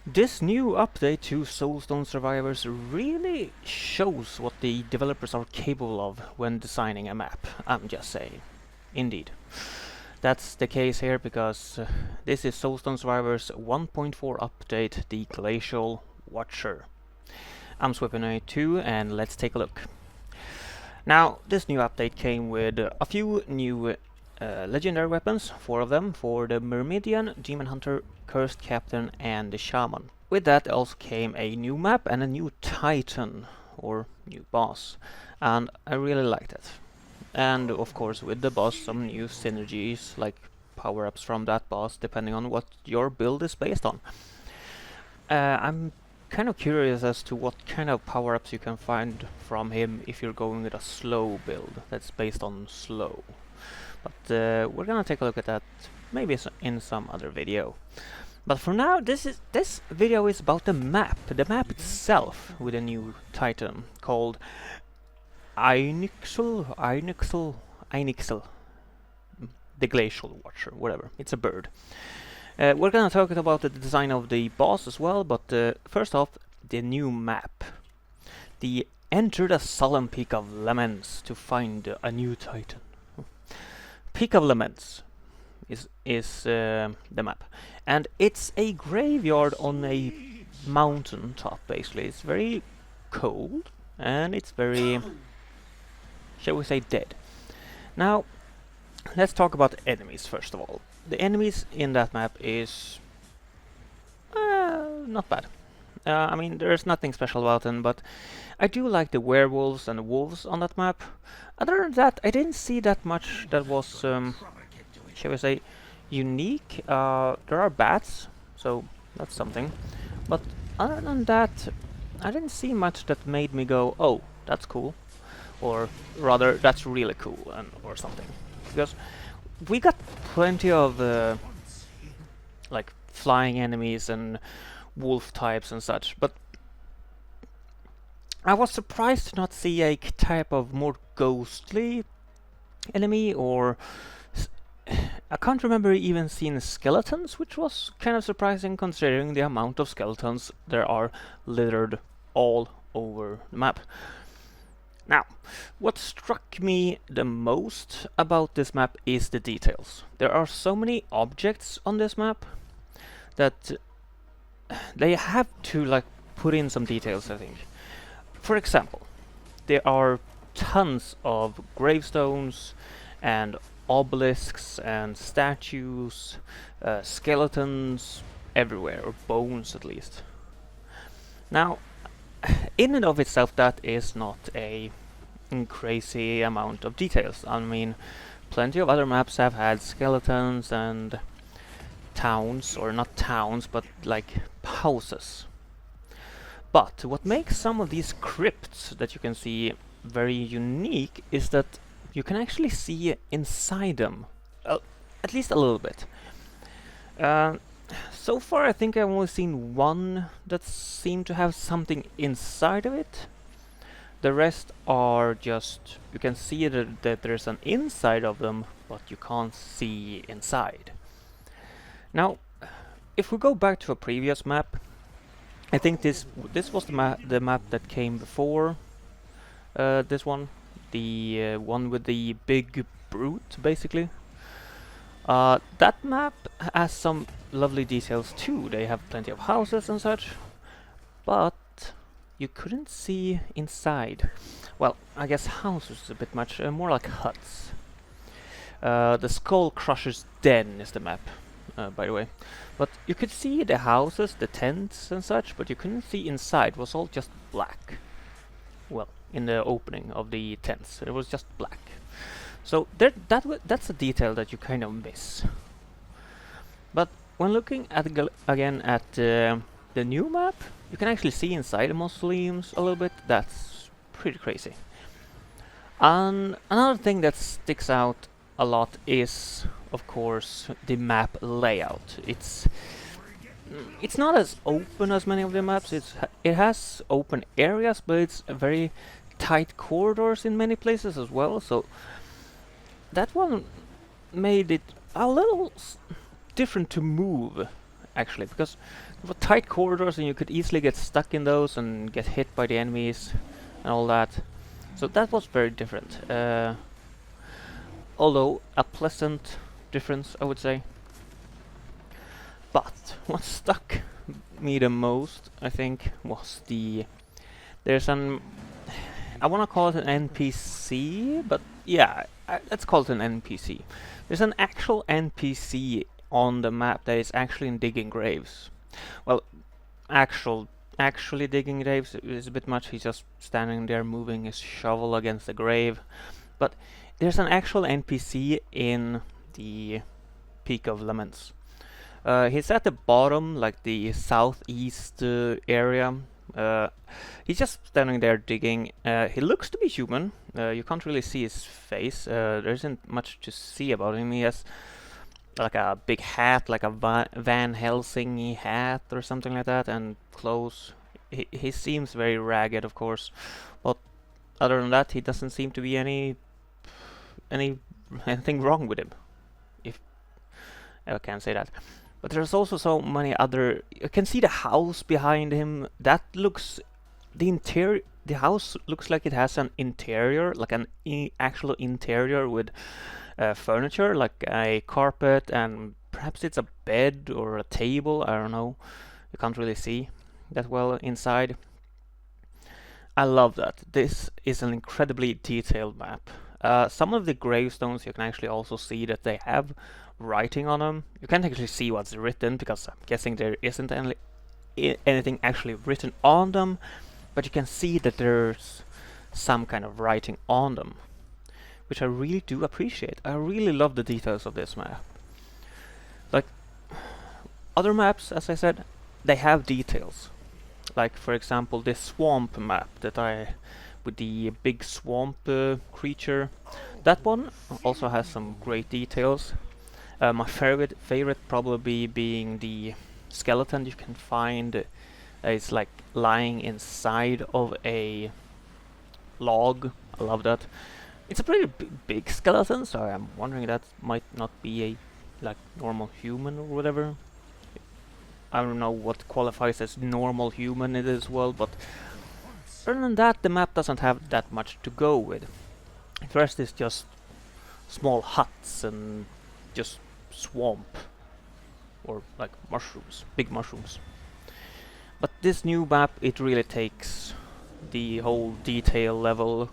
This new update to Soulstone Survivors really shows what the developers are capable of when designing a map, I'm just saying. Indeed. That's the case here because this is Soulstone Survivors 1.4 update, the Glacial Watcher. I'm Sweepin82 and let's take a look. Now, this new update came with a few new legendary weapons, 4 of them, for the Myrmidian, Demon Hunter, Cursed Captain and the Shaman. With that also came a new map and a new Titan, or new boss, and I really liked it. And of course with the boss some new synergies, like power-ups from that boss, depending on what your build is based on. I'm kind of curious as to what kind of power-ups you can find from him if you're going with a slow build that's based on slow. But we're gonna take a look at that maybe in some other video. But for now, this video is about the map itself, with a new Titan called Einixel, the Glacial Watcher, whatever. It's a bird. We're gonna talk about the design of the boss as well, but first off, the new map. The Enter the Sullen Peak of Laments to find a new Titan. Peak of Laments is the map, and it's a graveyard on a mountain top. Basically, it's very cold and it's very, shall we say, dead. Now, let's talk about enemies first of all. The enemies in that map is not bad. I mean, there's nothing special about them, but I do like the werewolves and the wolves on that map. Other than that, I didn't see that much that was, shall we say, unique. There are bats, so that's something. But other than that, I didn't see much that made me go, oh, that's cool. Or rather, that's really cool, or something. Because we got plenty of like flying enemies and wolf types and such, but I was surprised to not see a type of more ghostly enemy, or I can't remember even seeing skeletons, which was kind of surprising considering the amount of skeletons there are littered all over the map. Now, what struck me the most about this map is the details. There are so many objects on this map that they have to like put in some details, I think. For example, there are tons of gravestones and obelisks and statues, skeletons everywhere, or bones at least. Now, in and of itself, that is not a crazy amount of details. I mean, plenty of other maps have had skeletons and towns, or not towns, but like houses. But what makes some of these crypts that you can see very unique is that you can actually see inside them, at least a little bit. So far I think I've only seen one that seemed to have something inside of it. The rest are just, you can see that there's an inside of them, but you can't see inside. Now, if we go back to a previous map, I think this was the map that came before this one, the one with the big brute, basically. That map has some lovely details too. They have plenty of houses and such, but you couldn't see inside. Well, I guess houses is a bit much, more like huts. The Skull Crusher's Den is the map, by the way. But you could see the houses, the tents and such, but you couldn't see inside. It was all just black. Well, in the opening of the tents, it was just black. So that's a detail that you kind of miss. But when looking at again at the new map, you can actually see inside the mausoleums a little bit. That's pretty crazy. And another thing that sticks out a lot is, of course, the map layout. It's not as open as many of the maps. It has open areas, but it's very tight corridors in many places as well. So that one made it a little different to move actually, because there were tight corridors and you could easily get stuck in those and get hit by the enemies and all that. So that was very different. Although a pleasant difference, I would say. But what stuck me the most, I think, was there's an, I want to call it an NPC, but yeah, let's call it an NPC. There's an actual NPC on the map that is actually in digging graves. Well, actually digging graves is a bit much. He's just standing there moving his shovel against the grave. But there's an actual NPC in the Peak of Laments. He's at the bottom, like the southeast area. He's just standing there digging. He looks to be human. You can't really see his face. There isn't much to see about him. He has like a big hat, like a Van Helsing hat or something like that, and clothes. He seems very ragged, of course, but other than that, he doesn't seem to be anything wrong with him, if I can say that. But there's also so many other. You can see the house behind him. That looks, the house looks like it has an interior, like an actual interior with furniture, like a carpet, and perhaps it's a bed or a table. I don't know. You can't really see that well inside. I love that. This is an incredibly detailed map. Some of the gravestones you can actually also see that they have writing on them. You can't actually see what's written because I'm guessing there isn't anything actually written on them, but you can see that there's some kind of writing on them, which I really do appreciate. I really love the details of this map. Like other maps, as I said, they have details. Like for example this swamp map that with the big swamp creature. That one also has some great details. My favorite probably being the skeleton you can find. It's like lying inside of a log. I love that. It's a pretty big skeleton, so I'm wondering that might not be a like normal human or whatever. I don't know what qualifies as normal human in this world, but other than that, the map doesn't have that much to go with. The rest is just small huts and just swamp or like mushrooms, big mushrooms. But this new map, it really takes the whole detail level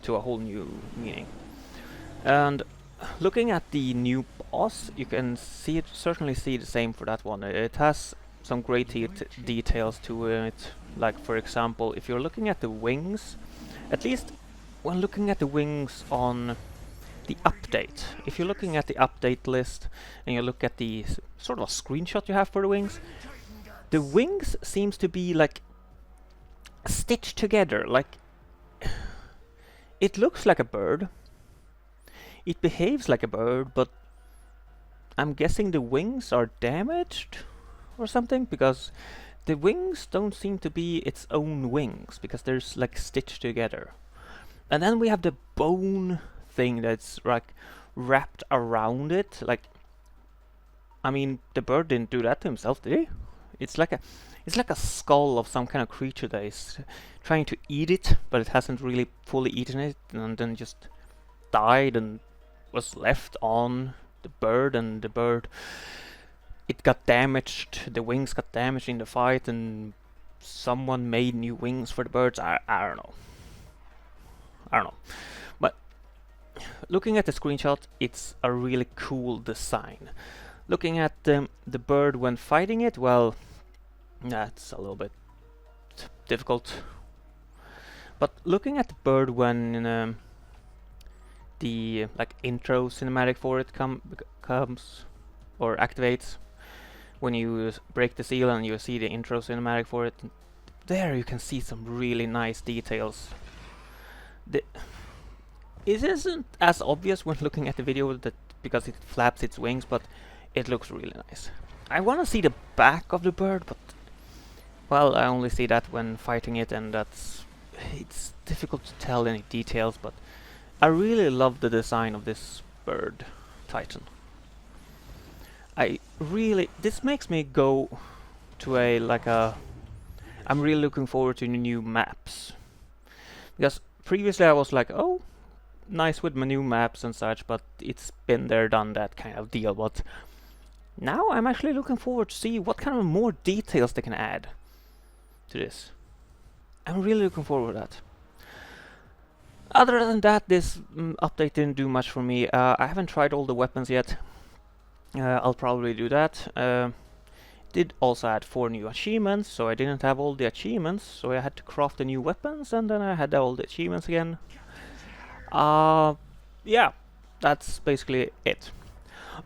to a whole new meaning. And looking at the new boss, you can certainly see the same for that one. It has some great details to it. Like for example, if you're looking at the wings, at least when looking at the wings on the update, if you're looking at the update list and you look at the sort of a screenshot you have for the wings seems to be like stitched together. Like it looks like a bird, it behaves like a bird, but I'm guessing the wings are damaged or something, because the wings don't seem to be its own wings, because they're like stitched together. And then we have the bone thing that's like wrapped around it. Like, I mean, the bird didn't do that to himself, did he? It's like a skull of some kind of creature that is trying to eat it, but it hasn't really fully eaten it, and then just died and was left on the bird, and the bird, it got damaged, the wings got damaged in the fight, and someone made new wings for the birds. I don't know. But looking at the screenshot, it's a really cool design. Looking at the bird when fighting it, well, that's a little bit difficult. But looking at the bird when the like intro cinematic for it comes or activates, when you break the seal and you see the intro cinematic for it, there you can see some really nice details. It isn't as obvious when looking at the video that because it flaps its wings, but it looks really nice. I want to see the back of the bird, but well, I only see that when fighting it, and it's difficult to tell any details, but I really love the design of this bird titan. this makes me go to I'm really looking forward to new maps. Because previously I was like, oh, nice with my new maps and such, but it's been there, done that kind of deal. But now I'm actually looking forward to see what kind of more details they can add to this. I'm really looking forward to that. Other than that, this update didn't do much for me. I haven't tried all the weapons yet. I'll probably do that. Did also add 4 new achievements, so I didn't have all the achievements, so I had to craft the new weapons, and then I had all the achievements again. Yeah, that's basically it.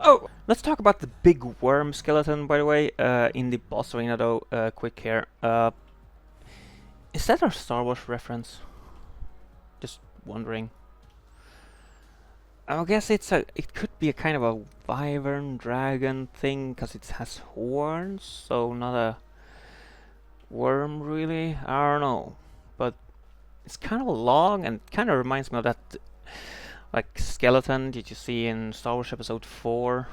Oh, let's talk about the big worm skeleton, by the way, in the boss arena though, quick here. Is that a Star Wars reference? Just wondering. I guess it could be a kind of a wyvern dragon thing, because it has horns, so not a worm really. I don't know, but it's kind of long and kind of reminds me of that like skeleton did you see in Star Wars Episode 4.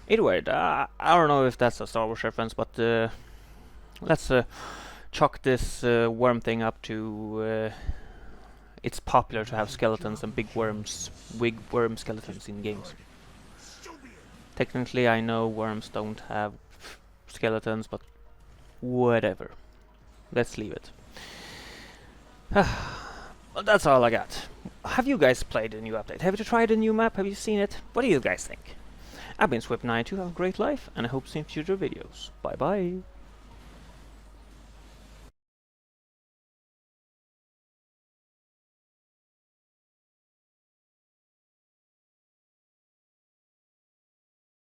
Anyway, I don't know if that's a Star Wars reference, but let's chalk this worm thing up to it's popular to have skeletons and big worms, big worm skeletons in games. Technically, I know worms don't have skeletons, but whatever. Let's leave it. Well, that's all I got. Have you guys played the new update? Have you tried the new map? Have you seen it? What do you guys think? I've been Swip92, have a great life, and I hope to see you in future videos. Bye bye!